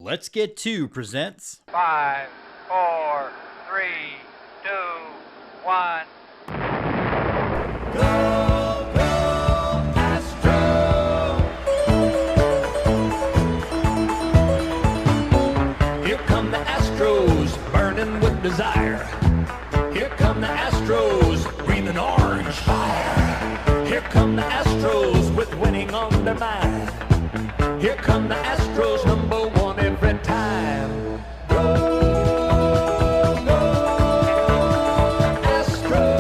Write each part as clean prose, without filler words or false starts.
Let's Get To presents 5, 4, 3, 2, 1. Go, go, Astros! Here come the Astros, burning with desire. Here come the Astros, breathing orange fire. Here come the Astros, with winning on their mind. Here come the Astros, number one every time. Go, go, Astros!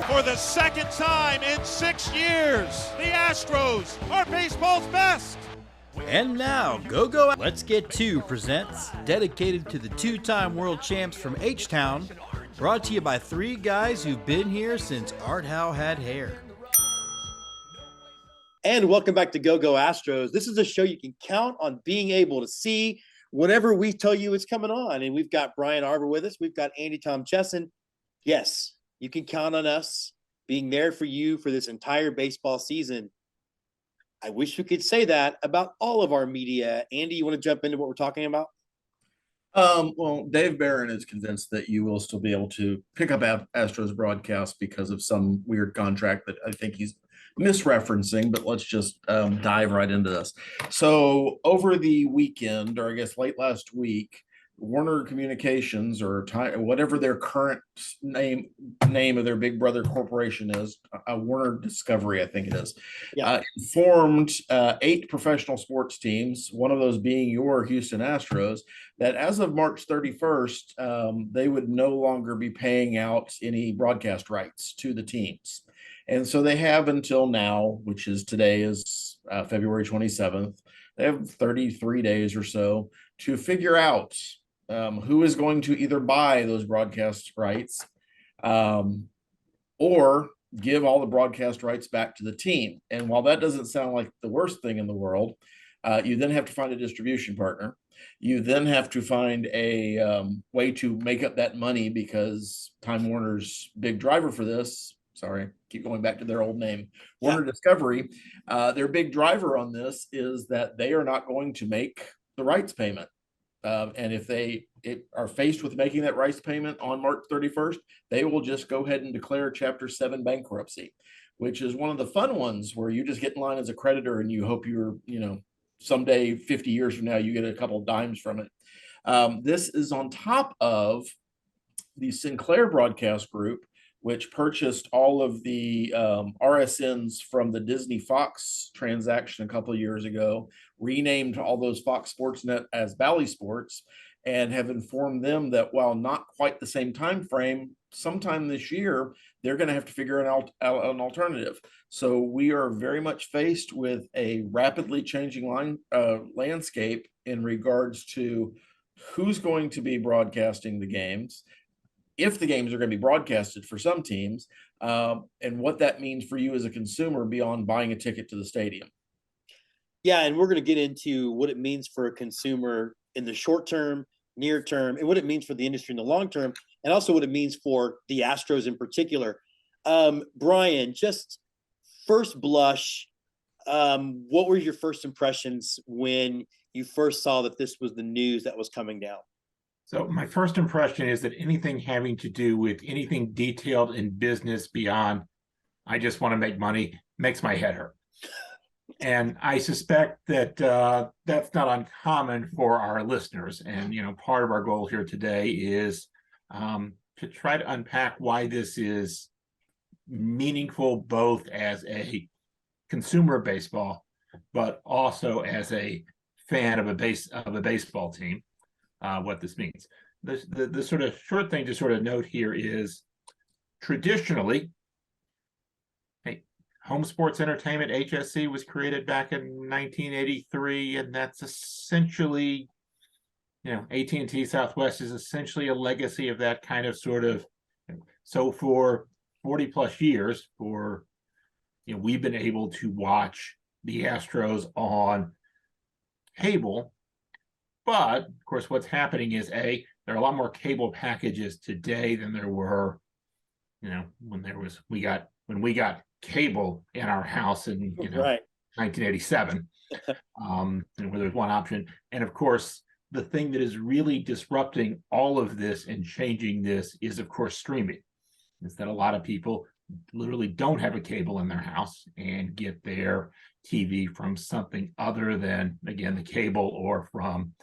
For the second time in 6 years, the Astros are baseball's best. And now, Go Let's Get To presents, dedicated to the two-time world champs from H-Town, brought to you by three guys who've been here since Art Howe had hair. And welcome back to Go Astros. This is a show you can count on being able to see whenever we tell you it's coming on. And we've got Brian Arbor with us. We've got Andy Tom Chesson. Yes, you can count on us being there for you for this entire baseball season. I wish we could say that about all of our media. Andy, you want to jump into what we're talking about? Well, Dave Barron is convinced that you will still be able to pick up Astros broadcast because of some weird contract that I think he's misreferencing, but let's just dive right into this. So over the weekend, or I guess late last week, Warner Communications, or whatever their current name of their big brother corporation is, Warner Discovery, I think it is, informed 8 professional sports teams, one of those being your Houston Astros, that as of March 31st, they would no longer be paying out any broadcast rights to the teams. And so they have until now, which is today is February 27th, they have 33 days or so to figure out who is going to either buy those broadcast rights or give all the broadcast rights back to the team. And while that doesn't sound like the worst thing in the world, you then have to find a distribution partner. You then have to find a way to make up that money, because Time Warner's big driver for this, keep going back to their old name, Warner Discovery, their big driver on this is that they are not going to make the rights payment. And if they are faced with making that rights payment on March 31st, they will just go ahead and declare Chapter 7 bankruptcy, which is one of the fun ones where you just get in line as a creditor and you hope someday 50 years from now, you get a couple dimes from it. This is on top of the Sinclair Broadcast Group, which purchased all of the RSNs from the Disney Fox transaction a couple of years ago, renamed all those Fox Sports Net as Bally Sports, and have informed them that while not quite the same time frame, sometime this year, they're going to have to figure out an alternative. So we are very much faced with a rapidly changing landscape in regards to who's going to be broadcasting the games, if the games are going to be broadcasted for some teams, and what that means for you as a consumer beyond buying a ticket to the stadium. Yeah, and we're going to get into what it means for a consumer in the short term, near term, and what it means for the industry in the long term, and also what it means for the Astros in particular. Brian, just first blush, what were your first impressions when you first saw that this was the news that was coming down? So my first impression is that anything having to do with anything detailed in business beyond, I just want to make money, makes my head hurt. And I suspect that that's not uncommon for our listeners. And, part of our goal here today is to try to unpack why this is meaningful, both as a consumer of baseball, but also as a fan of a baseball team. What this means. The sort of short thing to sort of note here is traditionally, Home Sports Entertainment, HSE, was created back in 1983, and that's essentially, AT&T Southwest is essentially a legacy of that kind of sort of. So for 40 plus years, we've been able to watch the Astros on cable. But of course, what's happening is there are a lot more cable packages today than there were, when we got cable in our house in Right. 1987, where there's one option. And of course, the thing that is really disrupting all of this and changing this is, of course, streaming. Is that a lot of people literally don't have a cable in their house and get their TV from something other than, again, the cable or from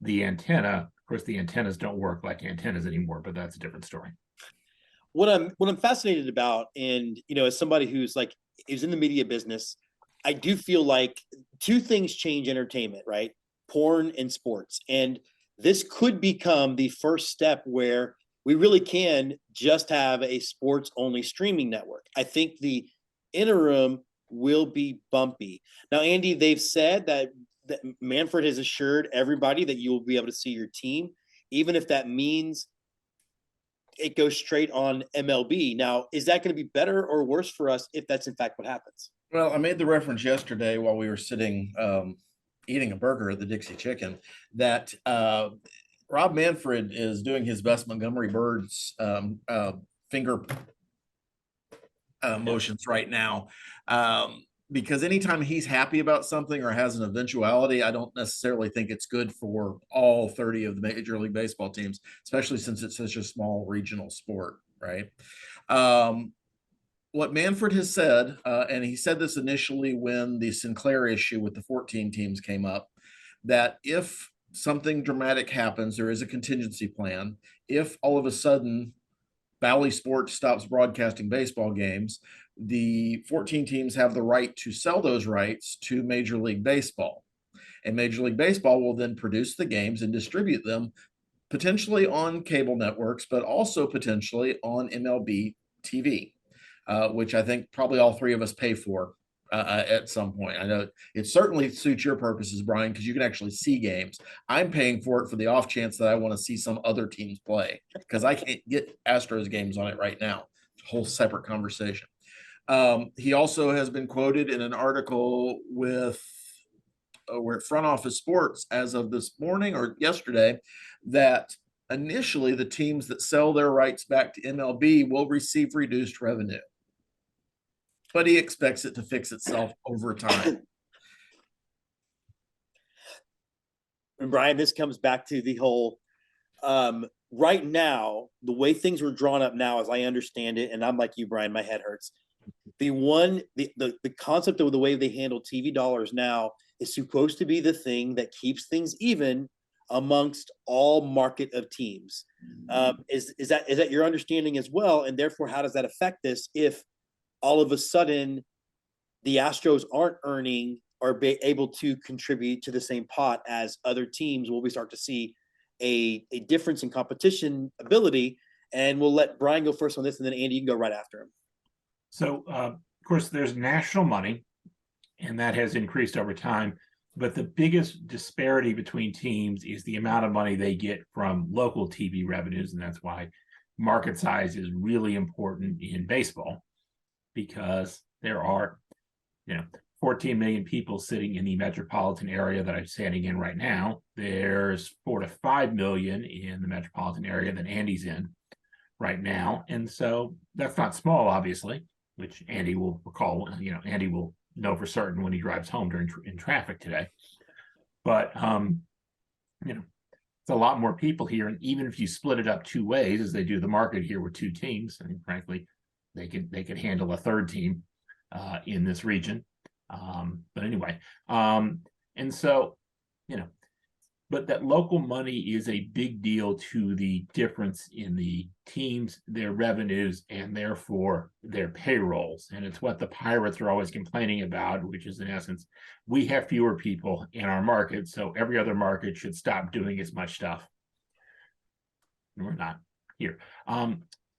the antenna. Of course, the antennas don't work like antennas anymore, but that's a different story. What I'm fascinated about, and as somebody who's in the media business, I do feel like two things change entertainment, right? Porn and sports. And this could become the first step where we really can just have a sports only streaming network. I think the interim will be bumpy. Now, Andy, they've said that Manfred has assured everybody that you will be able to see your team, even if that means it goes straight on MLB. Now, is that going to be better or worse for us if that's in fact what happens? Well, I made the reference yesterday while we were sitting eating a burger at the Dixie Chicken that Rob Manfred is doing his best Montgomery Birds finger motions right now. Because anytime he's happy about something or has an eventuality, I don't necessarily think it's good for all 30 of the Major League Baseball teams, especially since it's such a small regional sport, right? What Manfred has said, and he said this initially when the Sinclair issue with the 14 teams came up, that if something dramatic happens, there is a contingency plan. If all of a sudden Bally Sports stops broadcasting baseball games, the 14 teams have the right to sell those rights to Major League Baseball. And Major League Baseball will then produce the games and distribute them potentially on cable networks, but also potentially on MLB TV, which I think probably all three of us pay for at some point. I know it certainly suits your purposes, Brian, because you can actually see games. I'm paying for it for the off chance that I want to see some other teams play because I can't get Astros games on it right now. It's a whole separate conversation. He also has been quoted in an article with Front Office Sports as of this morning or yesterday that initially the teams that sell their rights back to MLB will receive reduced revenue. But he expects it to fix itself over time. And Brian, this comes back to the whole right now, the way things were drawn up now, as I understand it, and I'm like you, Brian, my head hurts. The concept of the way they handle TV dollars now is supposed to be the thing that keeps things even amongst all market of teams. Is that your understanding as well? And therefore, how does that affect this if all of a sudden the Astros aren't earning or be able to contribute to the same pot as other teams? Will we start to see a difference in competition ability? And we'll let Brian go first on this, and then Andy, you can go right after him. So, of course, there's national money, and that has increased over time. But the biggest disparity between teams is the amount of money they get from local TV revenues. And that's why market size is really important in baseball, because there are, 14 million people sitting in the metropolitan area that I'm standing in right now. There's 4 to 5 million in the metropolitan area that Andy's in right now. And so that's not small, obviously, which Andy will recall. Andy will know for certain when he drives home in traffic today. But it's a lot more people here, and even if you split it up two ways, as they do the market here with two teams, I mean, frankly, they could handle a third team in this region. But anyway, and so but that local money is a big deal to the difference in the teams, their revenues, and therefore their payrolls. And it's what the Pirates are always complaining about, which is in essence, we have fewer people in our market, so every other market should stop doing as much stuff. And we're not here.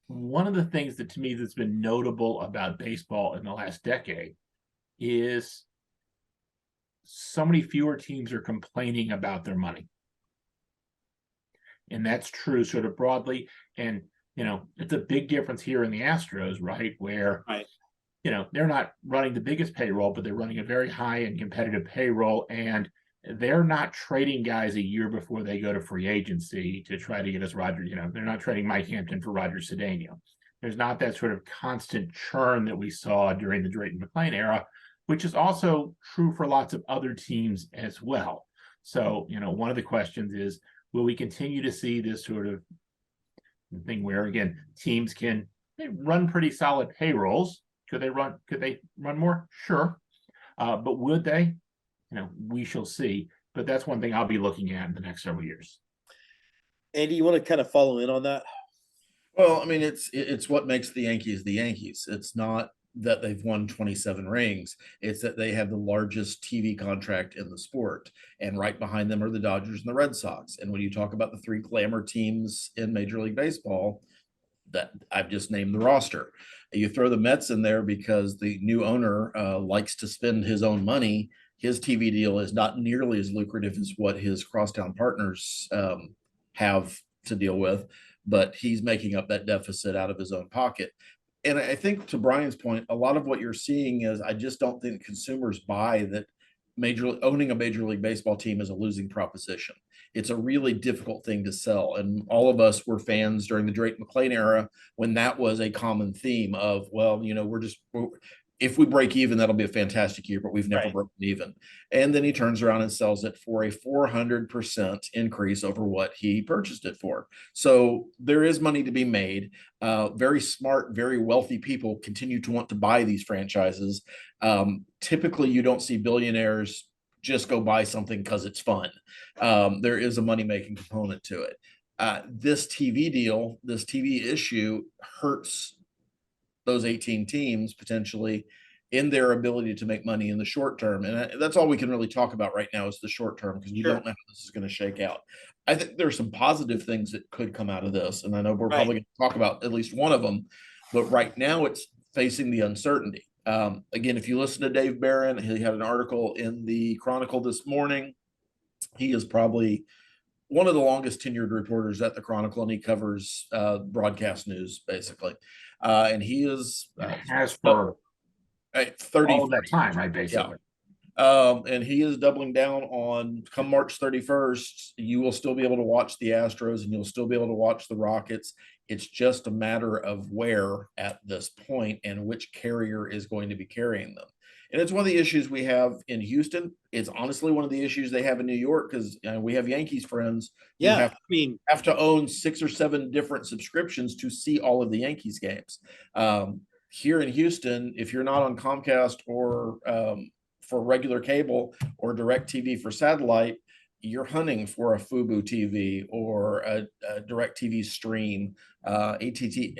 One of the things that to me that's been notable about baseball in the last decade is so many fewer teams are complaining about their money. And that's true sort of broadly. And, it's a big difference here in the Astros, right? Where, they're not running the biggest payroll, but they're running a very high and competitive payroll. And they're not trading guys a year before they go to free agency to try to get us Roger. They're not trading Mike Hampton for Roger Cedeno. There's not that sort of constant churn that we saw during the Drayton McClain era. which is also true for lots of other teams as well. So, one of the questions is, will we continue to see this sort of thing where, again, teams they run pretty solid payrolls? Could they run more? Sure. But would they? We shall see. But that's one thing I'll be looking at in the next several years. Andy, you want to kind of follow in on that? Well, I mean, it's what makes the Yankees the Yankees. It's not that they've won 27 rings. It's that they have the largest TV contract in the sport. And right behind them are the Dodgers and the Red Sox. And when you talk about the three glamour teams in Major League Baseball, that I've just named the roster. You throw the Mets in there because the new owner likes to spend his own money. His TV deal is not nearly as lucrative as what his crosstown partners have to deal with, but he's making up that deficit out of his own pocket. And I think, to Brian's point, a lot of what you're seeing is, I just don't think consumers buy that owning a Major League Baseball team is a losing proposition. It's a really difficult thing to sell. And all of us were fans during the Drake McClain era when that was a common theme of, well, if we break even, that'll be a fantastic year, but we've never broken even. And then he turns around and sells it for a 400% increase over what he purchased it for. So there is money to be made. Very smart, very wealthy people continue to want to buy these franchises. Typically, you don't see billionaires just go buy something because it's fun. There is a money-making component to it. This TV deal, this TV issue hurts those 18 teams potentially in their ability to make money in the short term. And that's all we can really talk about right now is the short term, because we don't know how this is going to shake out. I think there's some positive things that could come out of this. And I know we're probably going to talk about at least one of them, but right now it's facing the uncertainty. Again, if you listen to Dave Barron, he had an article in the Chronicle this morning. He is probably one of the longest tenured reporters at the Chronicle, and he covers broadcast news basically. And he is has for 30 all of that time, right? Basically. And he is doubling down on, come March 31st, you will still be able to watch the Astros and you'll still be able to watch the Rockets. It's just a matter of where at this point and which carrier is going to be carrying them. And it's one of the issues we have in Houston. It's honestly one of the issues they have in New York, because we have Yankees friends who have to own 6 or 7 different subscriptions to see all of the Yankees games. Here in Houston, if you're not on Comcast or for regular cable or DirecTV for satellite, you're hunting for a Fubo TV or a DirecTV stream. AT&T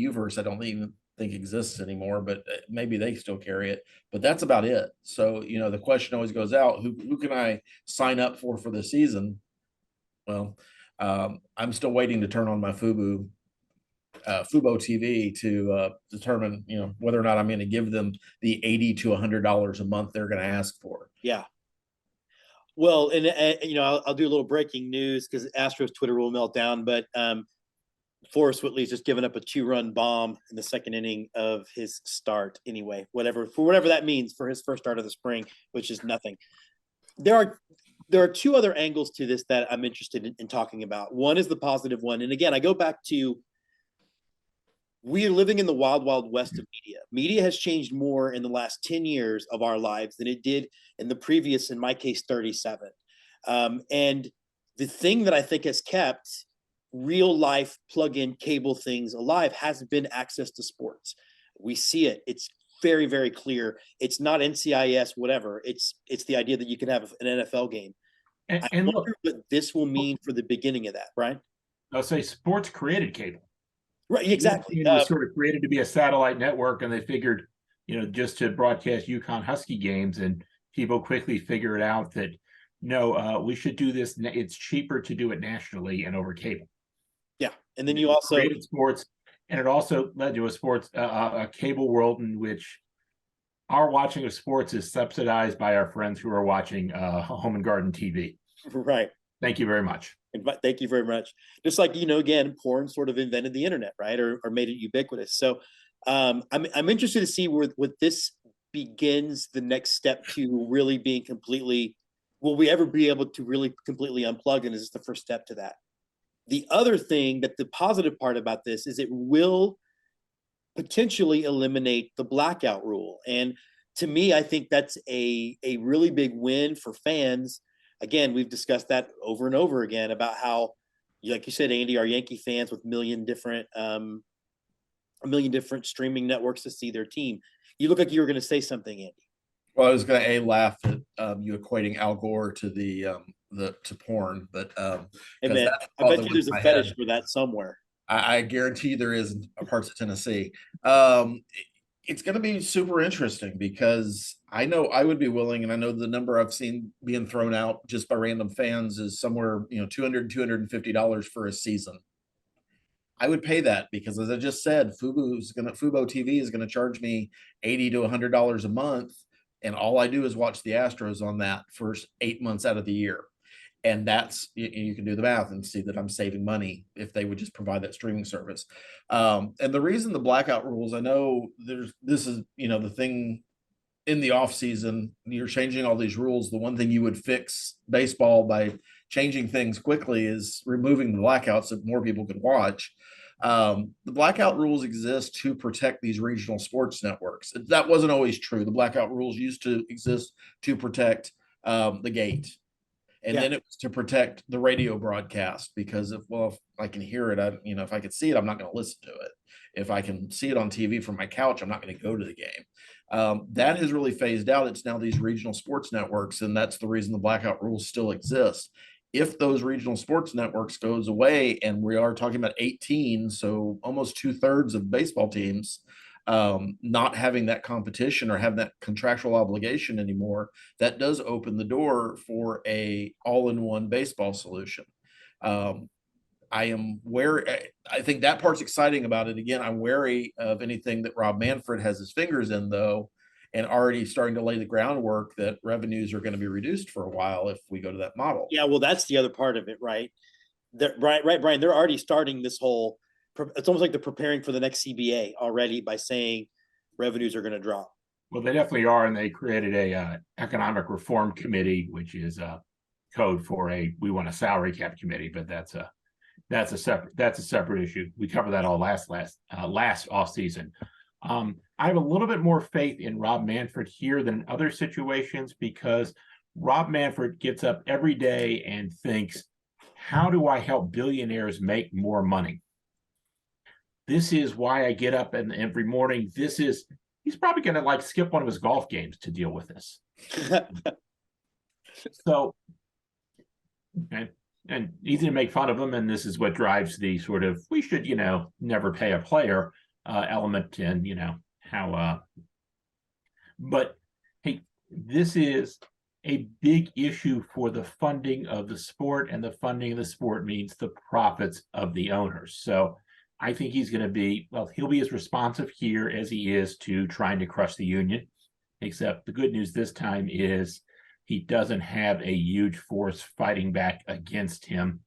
Uverse, I don't even think exists anymore, but maybe they still carry it, but that's about it. So, the question always goes out, who can I sign up for the season? Well, I'm still waiting to turn on my Fubo TV to determine, whether or not I'm going to give them the $80 to $100 a month they're going to ask for. Yeah. Well, and I'll do a little breaking news because Astros Twitter will melt down, but Forrest Whitley's just given up a 2-run bomb in the second inning of his start. Anyway, whatever that means for his first start of the spring, which is nothing. There are 2 other angles to this that I'm interested in talking about. One is the positive one, and again, I go back to, we are living in the wild, wild west of media. Media has changed more in the last 10 years of our lives than it did in the previous, in my case, 37. And the thing that I think has kept real life plug-in cable things alive has been access to sports. We see it. It's very, very clear. It's not NCIS, whatever. It's the idea that you can have an NFL game. And I wonder what this will mean for the beginning of that, Brian. I'll say sports created cable. Right, exactly. It was sort of created to be a satellite network, and they figured, just to broadcast UConn Husky games, and people quickly figured out that, no, we should do this. It's cheaper to do it nationally and over cable. Yeah, and then you also created sports, and it also led to a cable world in which our watching of sports is subsidized by our friends who are watching Home and Garden TV. Right. Thank you very much. Thank you very much. Just like, again, porn sort of invented the internet, right? Or made it ubiquitous. So I'm interested to see where this begins the next step to really being completely, will we ever be able to really completely unplug? And is this the first step to that? The other thing, that the positive part about this is it will potentially eliminate the blackout rule. And to me, I think that's a really big win for fans. Again, we've discussed that over and over again about how, like you said, Andy, our Yankee fans with a million different streaming networks to see their team. You look like you were going to say something, Andy. Well, I was going to laugh at you equating Al Gore to the to porn, but Hey because man, that I thought bet that you went there's through a my fetish head. for that somewhere. I guarantee there is in parts of Tennessee. Um, it's going to be super interesting because I know I would be willing, and I know the number I've seen being thrown out just by random fans is somewhere, $250 for a season. I would pay that because, as I just said, Fubo TV is gonna charge me $80 to $100 a month, and all I do is watch the Astros on that first 8 months out of the year. And that's you can do the math and see that I'm saving money if they would just provide that streaming service. And the reason the blackout rules, I know this is the thing in the off season, you're changing all these rules. The one thing you would fix baseball by changing things quickly is removing the blackouts so more people could watch. The blackout rules exist to protect these regional sports networks. That wasn't always true. The blackout rules used to exist to protect the gate. And then it was to protect the radio broadcast because if I can hear it, if I could see it, I'm not going to listen to it. If I can see it on TV from my couch, I'm not going to go to the game. That has really phased out. It's now these regional sports networks, and that's the reason the blackout rules still exist. If those regional sports networks goes away, and we are talking about 18, so almost 2/3 of baseball teams not having that competition or have that contractual obligation anymore, that does open the door for a all-in-one baseball solution. I think that part's exciting about it. Again, I'm wary of anything that Rob Manfred has his fingers in, though, and already starting to lay the groundwork that revenues are going to be reduced for a while if we go to that model. Yeah, well, that's the other part of it, right? Right, Brian. They're already starting this whole. It's almost like they're preparing for the next CBA already by saying revenues are going to drop. Well, they definitely are, and they created a economic reform committee, which is code for we want a salary cap committee, but that's a separate issue. We covered that all last off season. I have a little bit more faith in Rob Manfred here than in other situations because Rob Manfred gets up every day and thinks, how do I help billionaires make more money? This is why I get up every morning. He's probably going to skip one of his golf games to deal with this. So, and easy to make fun of him. And this is what drives the sort of, we should, never pay a player element and, but hey, this is a big issue for the funding of the sport, and the funding of the sport means the profits of the owners. So I think he's going to he'll be as responsive here as he is to trying to crush the union, except the good news this time is he doesn't have a huge force fighting back against him.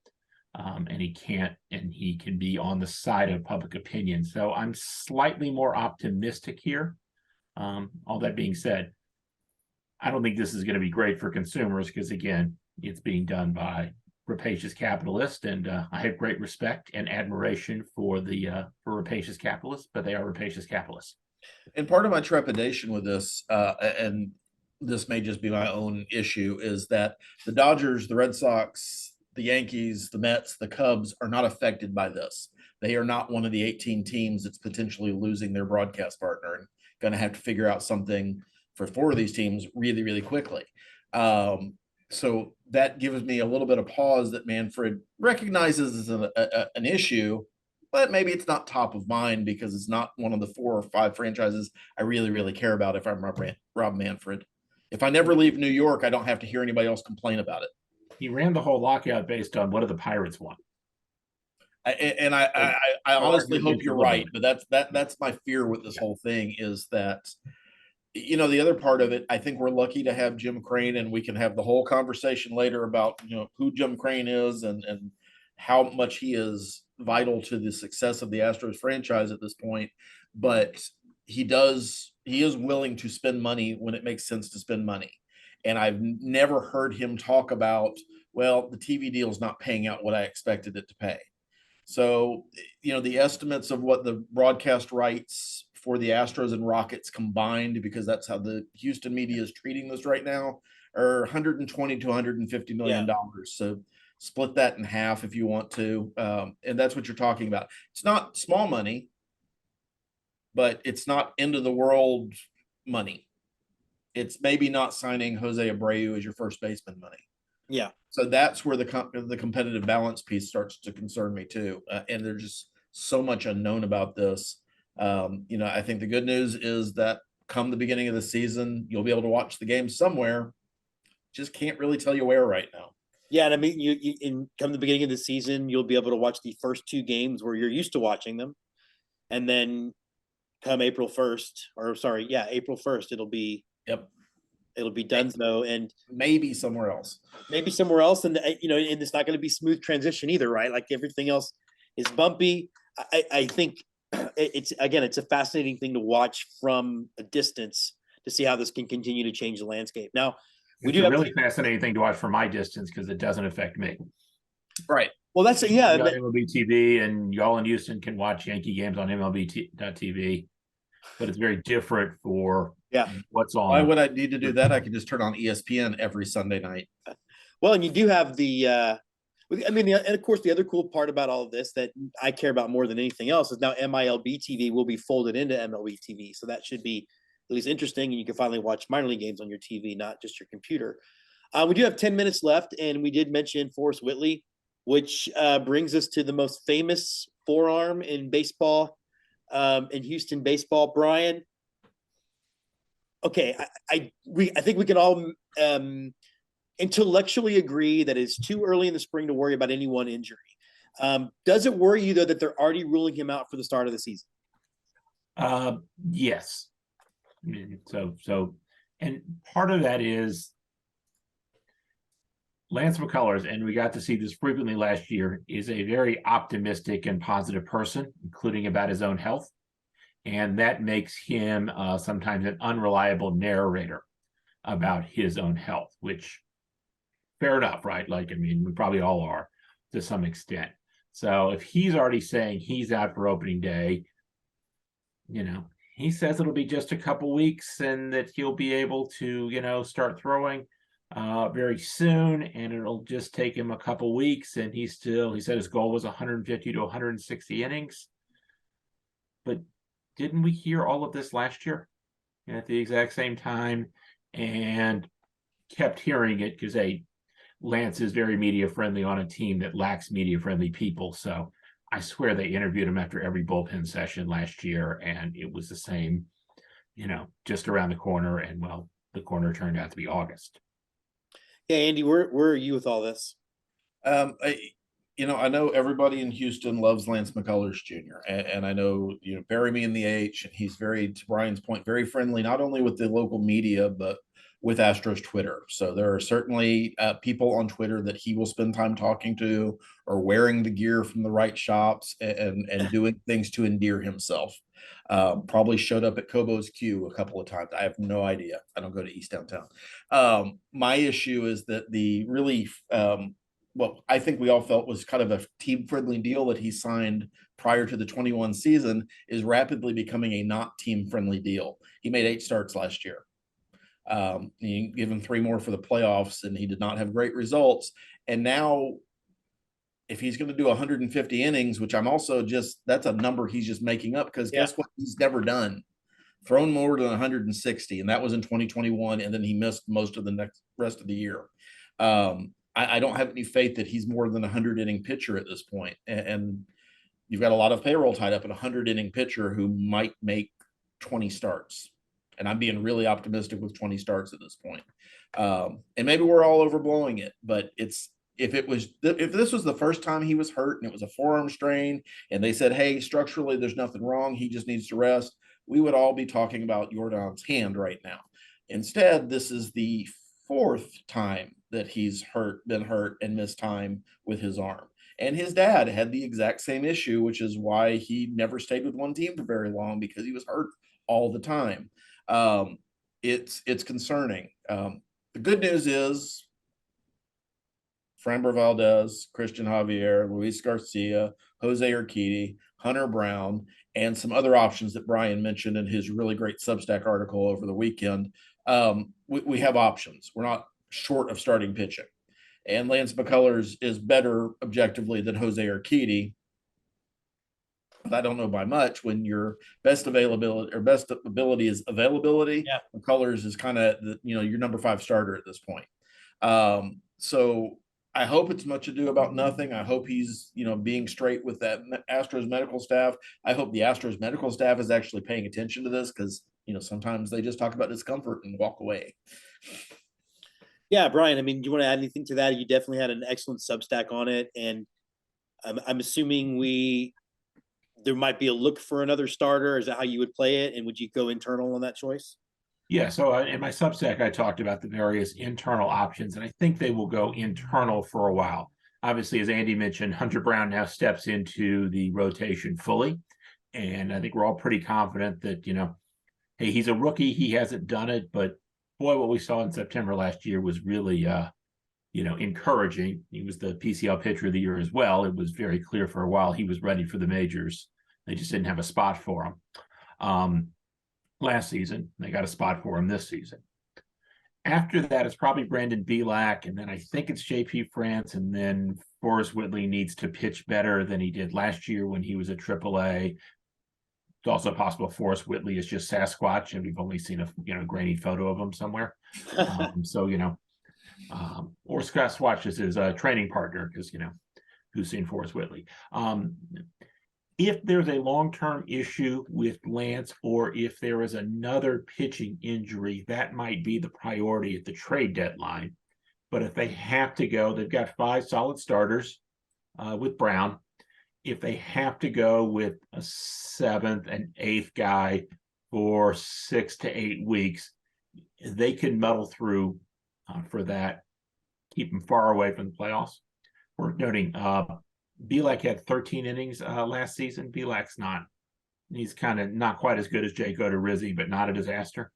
And he can be on the side of public opinion. So I'm slightly more optimistic here. All that being said, I don't think this is going to be great for consumers because, again, it's being done by rapacious capitalists, and I have great respect and admiration for rapacious capitalists, but they are rapacious capitalists. And part of my trepidation with this, and this may just be my own issue, is that the Dodgers, the Red Sox, the Yankees, the Mets, the Cubs are not affected by this. They are not one of the 18 teams that's potentially losing their broadcast partner and going to have to figure out something for 4 of these teams really, really quickly. So that gives me a little bit of pause that Manfred recognizes as an issue, but maybe it's not top of mind because it's not one of the 4 or 5 franchises I really, really care about if I'm Rob Manfred. If I never leave New York, I don't have to hear anybody else complain about it. He ran the whole lockout based on what do the Pirates want. I honestly hope you're right, but that's my fear with this whole thing is that, the other part of it, I think we're lucky to have Jim Crane, and we can have the whole conversation later about, who Jim Crane is and how much he is vital to the success of the Astros franchise at this point. But he is willing to spend money when it makes sense to spend money. And I've never heard him talk about, well, the TV deal is not paying out what I expected it to pay. So, the estimates of what the broadcast rights for the Astros and Rockets combined, because that's how the Houston media is treating this right now, are 120 to 150 million dollars. So split that in half if you want to. And that's what you're talking about. It's not small money, but it's not end of the world money. It's maybe not signing Jose Abreu as your first baseman money. Yeah. So that's where the competitive balance piece starts to concern me too. And there's just so much unknown about this. I think the good news is that come the beginning of the season, you'll be able to watch the game somewhere. Just can't really tell you where right now. Yeah, and I mean, you come the beginning of the season, you'll be able to watch the first 2 games where you're used to watching them, and then come April 1st, April 1st, it'll be done. So, and maybe somewhere else, and and it's not going to be smooth transition either, right? Like everything else is bumpy. I think it's a fascinating thing to watch from a distance to see how this can continue to change the landscape. Now, it's a really fascinating thing to watch from my distance because it doesn't affect me. Right. Well, that's MLB TV, and y'all in Houston can watch Yankee games on MLB.TV, but it's very different for what's on. Why would I need to do that? I can just turn on ESPN every Sunday night. Well, and you do have and of course, the other cool part about all of this that I care about more than anything else is now MILB TV will be folded into MLB TV, so that should be at least interesting, and you can finally watch minor league games on your TV, not just your computer. We do have 10 minutes left, and we did mention Forrest Whitley, which brings us to the most famous forearm in baseball, in Houston baseball. Brian, okay, I think we can all intellectually agree that it's too early in the spring to worry about any one injury. Does it worry you, though, that they're already ruling him out for the start of the season? Yes. And part of that is Lance McCullers, and we got to see this frequently last year, is a very optimistic and positive person, including about his own health. And that makes him sometimes an unreliable narrator about his own health, which fair enough, right? We probably all are to some extent. So if he's already saying he's out for opening day, he says it'll be just a couple weeks and that he'll be able to, start throwing very soon, and it'll just take him a couple weeks. And he said his goal was 150 to 160 innings. But didn't we hear all of this last year at the exact same time and kept hearing it because Lance is very media friendly on a team that lacks media friendly people. So I swear they interviewed him after every bullpen session last year, and it was the same, just around the corner. And the corner turned out to be August. Yeah, Andy, where are you with all this? I know everybody in Houston loves Lance McCullers Jr. And I know, bury me in the H, and he's very, to Brian's point, very friendly, not only with the local media, but with Astros Twitter. So there are certainly people on Twitter that he will spend time talking to or wearing the gear from the right shops and doing things to endear himself. Probably showed up at Kobo's Q a couple of times. I have no idea. I don't go to East Downtown. My issue is that the really, what I think we all felt was kind of a team-friendly deal that he signed prior to the 21 season is rapidly becoming a not team-friendly deal. He made 8 starts last year. You give him 3 more for the playoffs, and he did not have great results. And now, if he's going to do 150 innings, which that's a number he's just making up, because guess what? He's never done. Thrown more than 160, and that was in 2021, and then he missed most of the rest of the year. I don't have any faith that he's more than a 100-inning pitcher at this point. And you've got a lot of payroll tied up in a 100-inning pitcher who might make 20 starts. And I'm being really optimistic with 20 starts at this point. And maybe we're all overblowing it, but if this was the first time he was hurt and it was a forearm strain and they said, hey, structurally, there's nothing wrong, he just needs to rest, we would all be talking about Jordan's hand right now. Instead, this is the 4th time that he's been hurt and missed time with his arm. And his dad had the exact same issue, which is why he never stayed with one team for very long, because he was hurt all the time. It's concerning. The good news is Framber Valdez, Christian Javier, Luis Garcia, Jose Urquidy, Hunter Brown, and some other options that Brian mentioned in his really great Substack article over the weekend, we have options. We're not short of starting pitching. And Lance McCullers is better objectively than Jose Urquidy. But I don't know by much when your best availability or best ability is availability. Yeah. McCullers is kind of your number 5 starter at this point. So I hope it's much ado about nothing. I hope he's being straight with that Astros medical staff. I hope the Astros medical staff is actually paying attention to this, because sometimes they just talk about discomfort and walk away. Yeah, Brian, I mean, do you want to add anything to that? You definitely had an excellent Substack on it, and I'm assuming there might be a look for another starter. Is that how you would play it? And would you go internal on that choice? Yeah, so in my Substack, I talked about the various internal options, and I think they will go internal for a while. Obviously, as Andy mentioned, Hunter Brown now steps into the rotation fully, and I think we're all pretty confident that, hey, he's a rookie. He hasn't done it, but boy, what we saw in September last year was really, encouraging. He was the PCL pitcher of the year as well. It was very clear for a while he was ready for the majors. They just didn't have a spot for him. Last season, they got a spot for him this season. After that, it's probably Brandon Bielak, and then I think it's JP France, and then Forrest Whitley needs to pitch better than he did last year when he was at AAA. It's also possible Forrest Whitley is just Sasquatch, and we've only seen a grainy photo of him somewhere. Or Sasquatch is his training partner, because who's seen Forrest Whitley. If there's a long-term issue with Lance, or if there is another pitching injury, that might be the priority at the trade deadline. But if they have to go, they've got 5 solid starters with Brown. If they have to go with a 7th and 8th guy for 6 to 8 weeks, they can muddle through for that, keep them far away from the playoffs. We're noting Bielak had 13 innings last season. Bielak's he's kind of not quite as good as Jake Odorizzi, but not a disaster.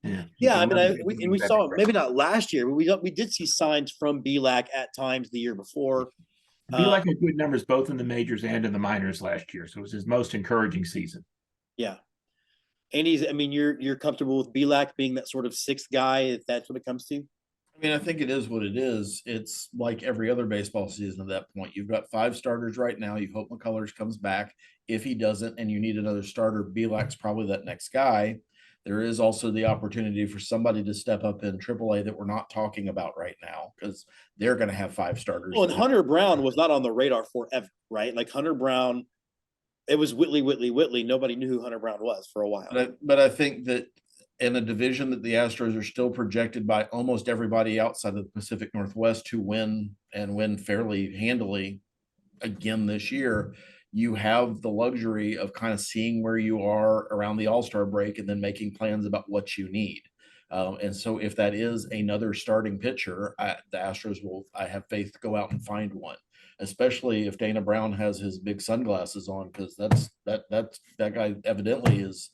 Yeah, I mean, we saw, maybe not last year, but we did see signs from Bielak at times the year before. Bielak had good numbers both in the majors and in the minors last year, so it was his most encouraging season. Yeah. And you're comfortable with Bielak being that sort of 6th guy, if that's what it comes to? I mean, I think it is what it is. It's like every other baseball season at that point. You've got 5 starters right now. You hope McCullers comes back. If he doesn't and you need another starter, Bielak's probably that next guy. There is also the opportunity for somebody to step up in AAA that we're not talking about right now, because they're going to have 5 starters. Well, and Hunter Brown was not on the radar forever, right? Like Hunter Brown, it was Whitley. Nobody knew who Hunter Brown was for a while. But I think that in a division that the Astros are still projected by almost everybody outside of the Pacific Northwest to win, and win fairly handily again this year, you have the luxury of kind of seeing where you are around the All-Star break and then making plans about what you need. And so if that is another starting pitcher, the Astros will, I have faith, go out and find one, especially if Dana Brown has his big sunglasses on, because that guy evidently is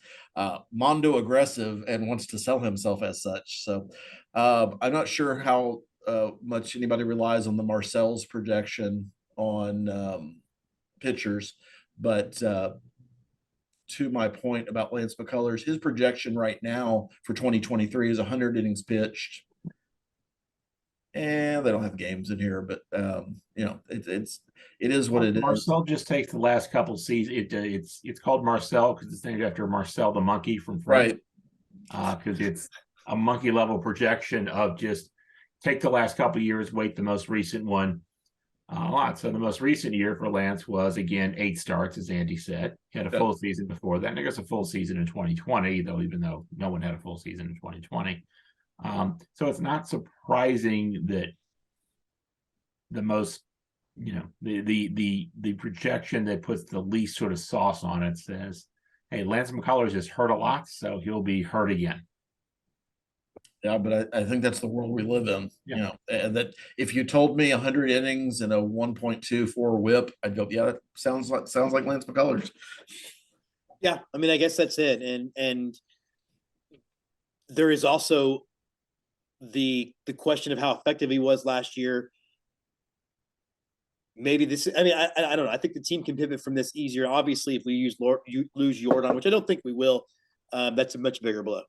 mondo aggressive and wants to sell himself as such. So I'm not sure how much anybody relies on the Marcel's projection on pitchers, but to my point about Lance McCullers, his projection right now for 2023 is 100 innings pitched. And they don't have games in here, but it is what it is. Marcel just takes the last couple seasons. It's called Marcel because it's named after Marcel the monkey from France. Right. Because it's a monkey level projection of just take the last couple years, weight the most recent one a lot. So the most recent year for Lance was, again, 8 starts, as Andy said. He had a full season before that, and I guess a full season in 2020, even though no one had a full season in 2020. So it's not surprising that the most, the projection that puts the least sort of sauce on it says, hey, Lance McCullers is hurt a lot, so he'll be hurt again. Yeah, but I think that's the world we live in. Yeah. And that if you told me 100 innings and a 1.24 whip, I'd go, yeah, that sounds like Lance McCullers. Yeah, I mean, I guess that's it. And there is also the question of how effective he was last year. maybe this. I mean, I don't know. I think the team can pivot from this easier. Obviously, if we lose Jordan, which I don't think we will, that's a much bigger blow.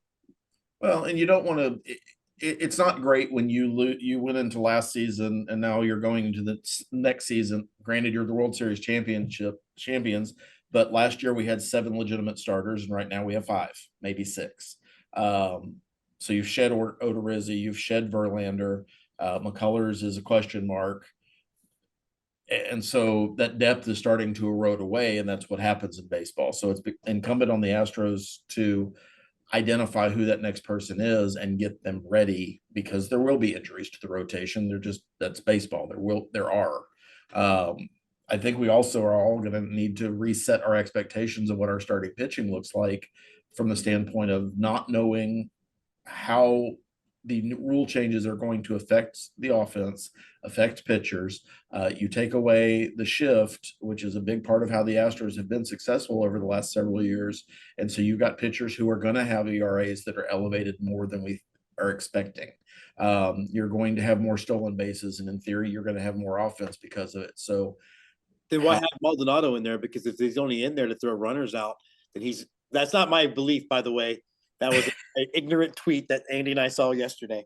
Well, and you don't want to. It's not great when you went into last season and now you're going into the next season. Granted, you're the World Series champions, but last year we had 7 legitimate starters, and right now we have 5, maybe 6. So you've shed Odorizzi, you've shed Verlander, McCullers is a question mark, and so that depth is starting to erode away, and that's what happens in baseball. So it's incumbent on the Astros to identify who that next person is and get them ready, because there will be injuries to the rotation. That's baseball. There are. I think we also are all going to need to reset our expectations of what our starting pitching looks like, from the standpoint of not knowing how the rule changes are going to affect the offense, affect pitchers. You take away the shift, which is a big part of how the Astros have been successful over the last several years. And so you've got pitchers who are going to have ERAs that are elevated more than we are expecting. You're going to have more stolen bases, and in theory, you're going to have more offense because of it. So then why have Maldonado in there? Because if he's only in there to throw runners out, then that's not my belief, by the way. That was an ignorant tweet that Andy and I saw yesterday.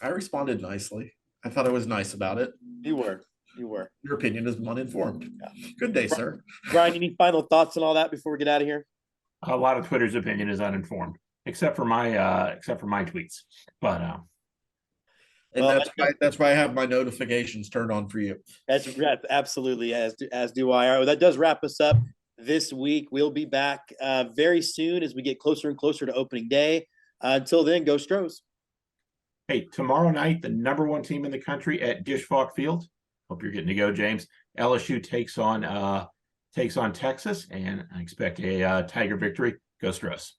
I responded nicely. I thought I was nice about it. You were. Your opinion is uninformed. Yeah. Good day, sir. Brian, any final thoughts on all that before we get out of here? A lot of Twitter's opinion is uninformed, except for my tweets. But that's why I have my notifications turned on for you. That's absolutely, as do I. All right, well, that does wrap us up this week. We'll be back very soon as we get closer and closer to opening day. Until then, go Astros. Hey, tomorrow night, the #1 team in the country at Disch-Falk Field. Hope you're getting to go, James. LSU takes on Texas, and I expect a Tiger victory. Go Astros.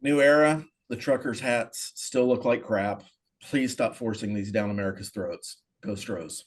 New era. The truckers' hats still look like crap. Please stop forcing these down America's throats. Go Astros.